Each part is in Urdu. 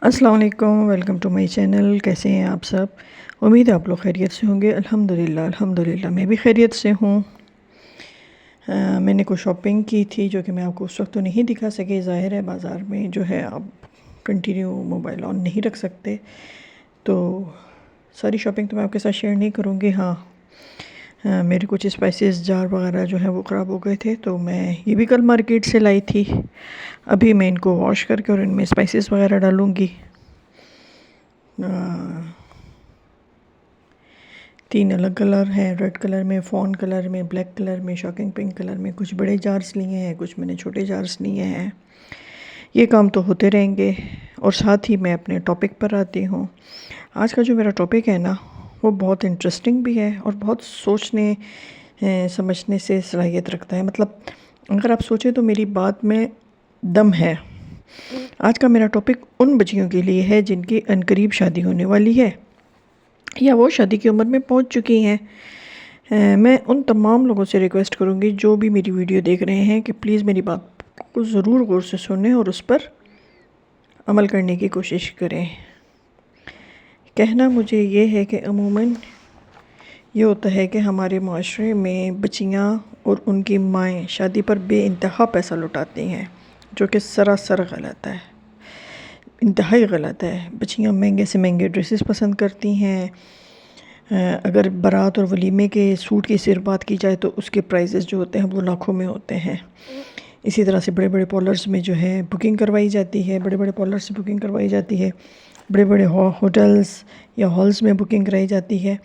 السلام علیکم، ویلکم ٹو مائی چینل۔ کیسے ہیں آپ سب؟ امید ہے آپ لوگ خیریت سے ہوں گے۔ الحمدللہ میں بھی خیریت سے ہوں۔ میں نے کوئی شاپنگ کی تھی جو کہ میں آپ کو اس وقت تو نہیں دکھا سکے۔ ظاہر ہے بازار میں جو ہے آپ کنٹینیو موبائل آن نہیں رکھ سکتے، تو ساری شاپنگ تو میں آپ کے ساتھ شیئر نہیں کروں گی۔ ہاں، میرے کچھ اسپائسیز جار وغیرہ جو ہیں وہ خراب ہو گئے تھے، تو میں یہ بھی کل مارکیٹ سے لائی تھی۔ ابھی میں ان کو واش کر کے اور ان میں اسپائسیز وغیرہ ڈالوں گی۔ 3 الگ کلر ہیں، ریڈ کلر میں، فون کلر میں، بلیک کلر میں، شاکنگ پنک کلر میں۔ کچھ بڑے جارز لیے ہیں، کچھ میں نے چھوٹے جارز لیے ہیں۔ یہ کام تو ہوتے رہیں گے، اور ساتھ ہی میں اپنے ٹاپک پر آتی ہوں۔ آج کا جو میرا ٹاپک ہے نا، وہ بہت انٹرسٹنگ بھی ہے اور بہت سوچنے سمجھنے سے صلاحیت رکھتا ہے۔ مطلب اگر آپ سوچیں تو میری بات میں دم ہے۔ آج کا میرا ٹاپک ان بچیوں کے لیے ہے جن کی عنقریب شادی ہونے والی ہے، یا وہ شادی کی عمر میں پہنچ چکی ہیں۔ میں ان تمام لوگوں سے ریکویسٹ کروں گی جو بھی میری ویڈیو دیکھ رہے ہیں کہ پلیز میری بات کو ضرور غور سے سنیں اور اس پر عمل کرنے کی کوشش کریں۔ کہنا مجھے یہ ہے کہ عموماً یہ ہوتا ہے کہ ہمارے معاشرے میں بچیاں اور ان کی مائیں شادی پر بے انتہا پیسہ لٹاتی ہیں، جو کہ سراسر غلط ہے، انتہائی غلط ہے۔ بچیاں مہنگے سے مہنگے ڈریسز پسند کرتی ہیں۔ اگر بارات اور ولیمے کے سوٹ کی صرف بات کی جائے تو اس کے پرائزز جو ہوتے ہیں وہ لاکھوں میں ہوتے ہیں۔ اسی طرح سے بڑے بڑے پارلرز میں جو ہے بکنگ کروائی جاتی ہے، بڑے بڑے پارلر سے بکنگ کروائی جاتی ہے، بڑے بڑے ہوٹلز یا ہالز میں بکنگ کرائی جاتی ہے،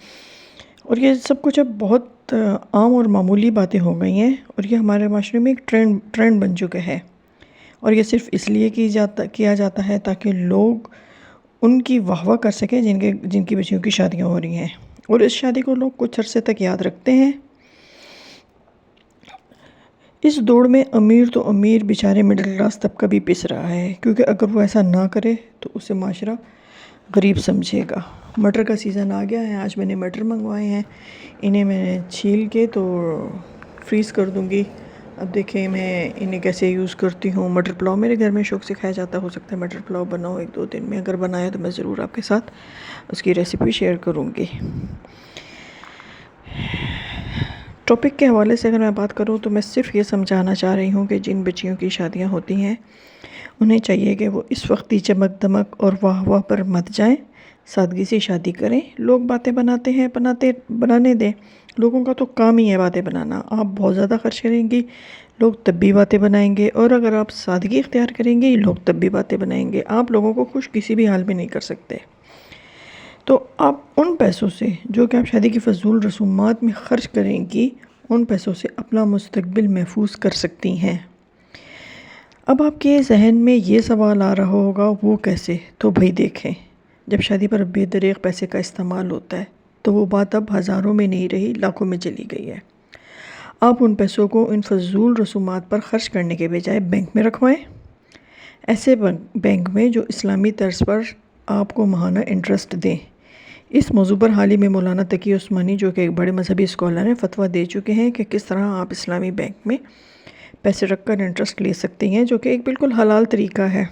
اور یہ سب کچھ اب بہت عام اور معمولی باتیں ہو گئی ہیں، اور یہ ہمارے معاشرے میں ایک ٹرینڈ بن چکا ہے۔ اور یہ صرف اس لیے کیا جاتا ہے تاکہ لوگ ان کی واہ واہ کر سکیں جن کی بچیوں کی شادیاں ہو رہی ہیں، اور اس شادی کو لوگ کچھ عرصے تک یاد رکھتے ہیں۔ اس دوڑ میں امیر تو امیر، بیچارے مڈل کلاس طبقہ بھی پس رہا ہے، کیونکہ اگر وہ ایسا نہ کرے تو اسے معاشرہ غریب سمجھے گا۔ مٹر کا سیزن آ گیا ہے، آج میں نے مٹر منگوائے ہیں۔ انہیں میں چھیل کے تو فریز کر دوں گی۔ اب دیکھیں میں انہیں کیسے یوز کرتی ہوں۔ مٹر پلاؤ میرے گھر میں شوق سے کھایا جاتا، ہو سکتا ہے مٹر پلاؤ بناؤ 1-2 دن میں۔ اگر بنایا تو میں ضرور آپ کے ساتھ اس کی ریسیپی شیئر کروں گی۔ ٹاپک کے حوالے سے اگر میں بات کروں تو میں صرف یہ سمجھانا چاہ رہی ہوں کہ جن بچیوں کی شادیاں ہوتی ہیں انہیں چاہیے کہ وہ اس وقتی چمک دمک اور واہ واہ پر مت جائیں، سادگی سے شادی کریں۔ لوگ باتیں بناتے ہیں، بنانے دیں۔ لوگوں کا تو کام ہی ہے باتیں بنانا۔ آپ بہت زیادہ خرچ کریں گی، لوگ تب بھی باتیں بنائیں گے، اور اگر آپ سادگی اختیار کریں گے لوگ تب بھی باتیں بنائیں گے۔ آپ لوگوں کو خوش کسی بھی حال میں نہیں کر سکتے۔ تو آپ ان پیسوں سے جو کہ آپ شادی کی فضول رسومات میں خرچ کریں گی، ان پیسوں سے اپنا مستقبل محفوظ کر سکتی ہیں۔ اب آپ کے ذہن میں یہ سوال آ رہا ہوگا وہ کیسے؟ تو بھائی دیکھیں، جب شادی پر بے دریغ پیسے کا استعمال ہوتا ہے تو وہ بات اب ہزاروں میں نہیں رہی، لاکھوں میں چلی گئی ہے۔ آپ ان پیسوں کو ان فضول رسومات پر خرچ کرنے کے بجائے بینک میں رکھوائیں، ایسے بینک میں جو اسلامی طرز پر آپ کو ماہانہ انٹرسٹ دیں۔ اس موضوع پر حال ہی میں مولانا تقی عثمانی جو کہ ایک بڑے مذہبی اسکالر ہیں فتویٰ دے چکے ہیں کہ کس طرح آپ اسلامی بینک میں پیسے رکھ کر انٹرسٹ لے سکتے ہیں، جو کہ ایک بالکل حلال طریقہ ہے۔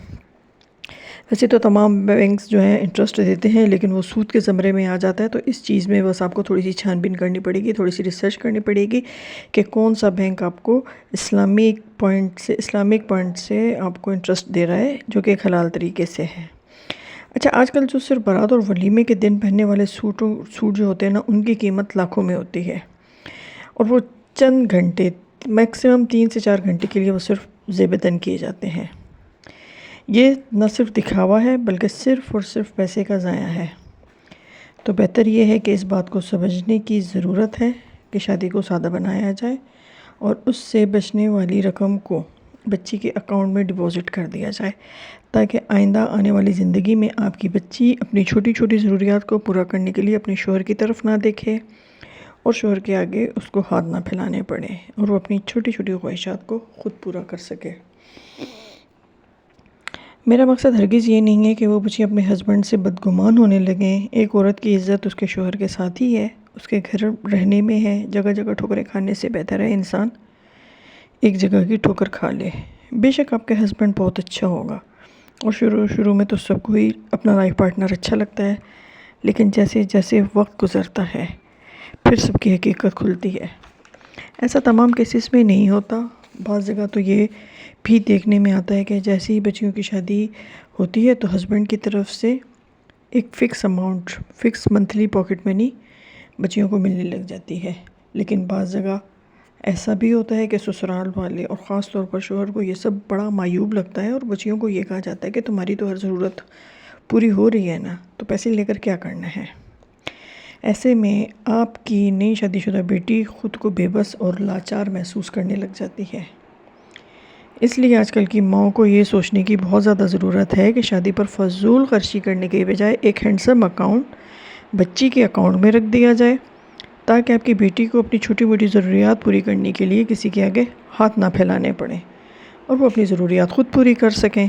ویسے تو تمام بینکس جو ہیں انٹرسٹ دیتے ہیں، لیکن وہ سود کے زمرے میں آ جاتا ہے، تو اس چیز میں بس آپ کو تھوڑی سی چھان بین کرنی پڑے گی، تھوڑی سی ریسرچ کرنی پڑے گی کہ کون سا بینک آپ کو اسلامک پوائنٹ سے آپ کو انٹرسٹ دے رہا ہے، جو کہ ایک حلال طریقے سے ہے۔ اچھا، آج کل جو صرف بارات اور ولیمے کے دن پہننے والے سوٹ جو ہوتے ہیں نا، ان کی قیمت لاکھوں میں ہوتی ہے، اور وہ چند گھنٹے، میکسیمم 3 سے 4 گھنٹے کے لیے وہ صرف زیب تن کیے جاتے ہیں۔ یہ نہ صرف دکھاوا ہے بلکہ صرف اور صرف پیسے کا ضائع ہے۔ تو بہتر یہ ہے کہ اس بات کو سمجھنے کی ضرورت ہے کہ شادی کو سادہ بنایا جائے اور اس سے بچنے والی رقم کو بچی کے اکاؤنٹ میں ڈپازٹ کر دیا جائے، تاکہ آئندہ آنے والی زندگی میں آپ کی بچی اپنی چھوٹی چھوٹی ضروریات کو پورا کرنے کے لیے اپنے شوہر کی طرف نہ دیکھے، اور شوہر کے آگے اس کو ہاتھ نہ پھیلانے پڑے، اور وہ اپنی چھوٹی چھوٹی خواہشات کو خود پورا کر سکے۔ میرا مقصد ہرگز یہ نہیں ہے کہ وہ بچی اپنے ہسبینڈ سے بدگمان ہونے لگیں۔ ایک عورت کی عزت اس کے شوہر کے ساتھ ہی ہے، اس کے گھر رہنے میں ہے۔ جگہ جگہ ٹھوکریں کھانے سے بہتر ہے انسان ایک جگہ کی ٹھوکر کھا لے۔ بے شک آپ کے ہسبینڈ بہت اچھا ہوگا، اور شروع میں تو سب کو ہی اپنا لائف پارٹنر اچھا لگتا ہے، لیکن جیسے جیسے وقت گزرتا ہے پھر سب کی حقیقت کھلتی ہے۔ ایسا تمام کیسز میں نہیں ہوتا، بعض جگہ تو یہ بھی دیکھنے میں آتا ہے کہ جیسے ہی بچیوں کی شادی ہوتی ہے تو ہسبینڈ کی طرف سے ایک fix amount, fix monthly pocket money بچیوں کو ملنے لگ جاتی ہے۔ لیکن بعض جگہ ایسا بھی ہوتا ہے کہ سسرال والے اور خاص طور پر شوہر کو یہ سب بڑا معیوب لگتا ہے، اور بچیوں کو یہ کہا جاتا ہے کہ تمہاری تو ہر ضرورت پوری ہو رہی ہے نا، تو پیسے لے کر کیا کرنا ہے۔ ایسے میں آپ کی نئی شادی شدہ بیٹی خود کو بے بس اور لاچار محسوس کرنے لگ جاتی ہے۔ اس لیے آج کل کی ماؤں کو یہ سوچنے کی بہت زیادہ ضرورت ہے کہ شادی پر فضول خرچی کرنے کے بجائے ایک ہینڈسم اکاؤنٹ بچی کے اکاؤنٹ میں رکھ دیا جائے، تاکہ آپ کی بیٹی کو اپنی چھوٹی موٹی ضروریات پوری کرنے کے لیے کسی کے آگے ہاتھ نہ پھیلانے پڑیں اور وہ اپنی ضروریات خود پوری کر سکیں۔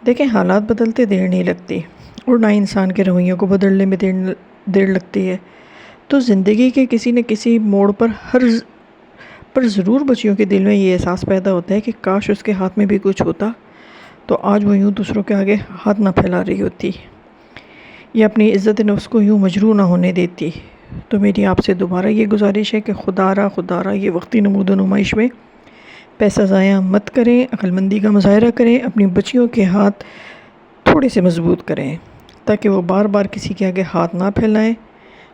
دیکھیں، حالات بدلتے دیر نہیں لگتی، اور نہ انسان کے رویوں کو بدلنے میں دیر لگتی ہے۔ تو زندگی کے کسی نہ کسی موڑ پر ضرور بچیوں کے دل میں یہ احساس پیدا ہوتا ہے کہ کاش اس کے ہاتھ میں بھی کچھ ہوتا تو آج وہ یوں دوسروں کے آگے ہاتھ نہ پھیلا رہی ہوتی، یا اپنی عزت نفس کو یوں مجروح نہ ہونے دیتی۔ تو میری آپ سے دوبارہ یہ گزارش ہے کہ خدا را یہ وقتی نمود و نمائش میں پیسہ ضائع مت کریں، عقل مندی کا مظاہرہ کریں، اپنی بچیوں کے ہاتھ تھوڑے سے مضبوط کریں تاکہ وہ بار بار کسی کے آگے ہاتھ نہ پھیلائیں۔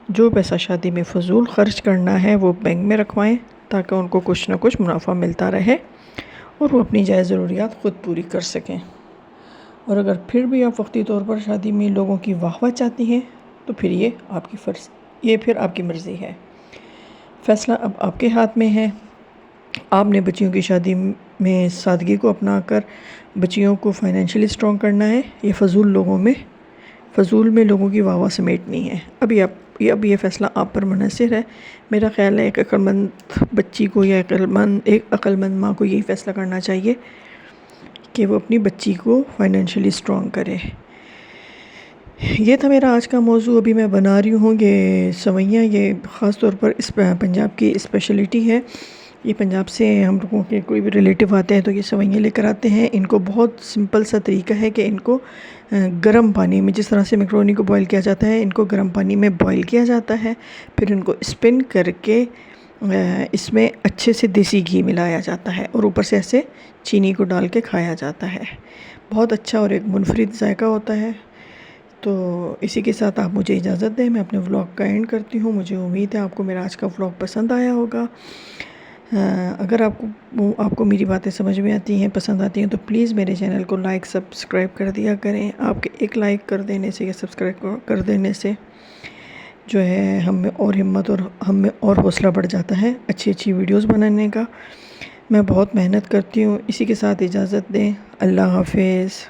جو پیسہ شادی میں فضول خرچ کرنا ہے وہ بینک میں رکھوائیں تاکہ ان کو کچھ نہ کچھ منافع ملتا رہے اور وہ اپنی جائز ضروریات خود پوری کر سکیں۔ اور اگر پھر بھی آپ وقتی طور پر شادی میں لوگوں کی واہ واہ چاہتی ہیں تو پھر یہ آپ کی مرضی ہے، فیصلہ اب آپ کے ہاتھ میں ہے۔ آپ نے بچیوں کی شادی میں سادگی کو اپنا کر بچیوں کو فائنینشلی اسٹرانگ کرنا ہے، یہ فضول میں لوگوں کی واہ واہ سمیٹنی ہے۔ اب یہ فیصلہ آپ پر منحصر ہے۔ میرا خیال ہے ایک عقل مند بچی کو یا ایک عقل مند ماں کو یہی فیصلہ کرنا چاہیے کہ وہ اپنی بچی کو فائنینشلی اسٹرانگ کرے۔ یہ تھا میرا آج کا موضوع۔ ابھی میں بنا رہی ہوں یہ سوئیاں، یہ خاص طور پر اس پنجاب کی اسپیشلٹی ہے۔ یہ پنجاب سے ہم لوگوں کے کوئی بھی ریلیٹیو آتے ہیں تو یہ سوئیاں لے کر آتے ہیں۔ ان کو بہت سمپل سا طریقہ ہے کہ ان کو گرم پانی میں، جس طرح سے میکرونی کو بوائل کیا جاتا ہے، ان کو گرم پانی میں بوائل کیا جاتا ہے، پھر ان کو اسپن کر کے اس میں اچھے سے دیسی گھی ملایا جاتا ہے اور اوپر سے ایسے چینی کو ڈال کے کھایا جاتا ہے۔ بہت اچھا اور ایک منفرد ذائقہ ہوتا ہے۔ تو اسی کے ساتھ آپ مجھے اجازت دیں، میں اپنے ولاگ کا اینڈ کرتی ہوں۔ مجھے امید ہے آپ کو میرا آج کا ولاگ پسند آیا ہوگا۔ اگر آپ کو میری باتیں سمجھ میں آتی ہیں، پسند آتی ہیں تو پلیز میرے چینل کو لائک سبسکرائب کر دیا کریں۔ آپ کے ایک لائک کر دینے سے یا سبسکرائب کر دینے سے جو ہے ہم میں اور ہمت اور ہم میں اور حوصلہ بڑھ جاتا ہے اچھی ویڈیوز بنانے کا۔ میں بہت محنت کرتی ہوں۔ اسی کے ساتھ اجازت دیں، اللہ حافظ۔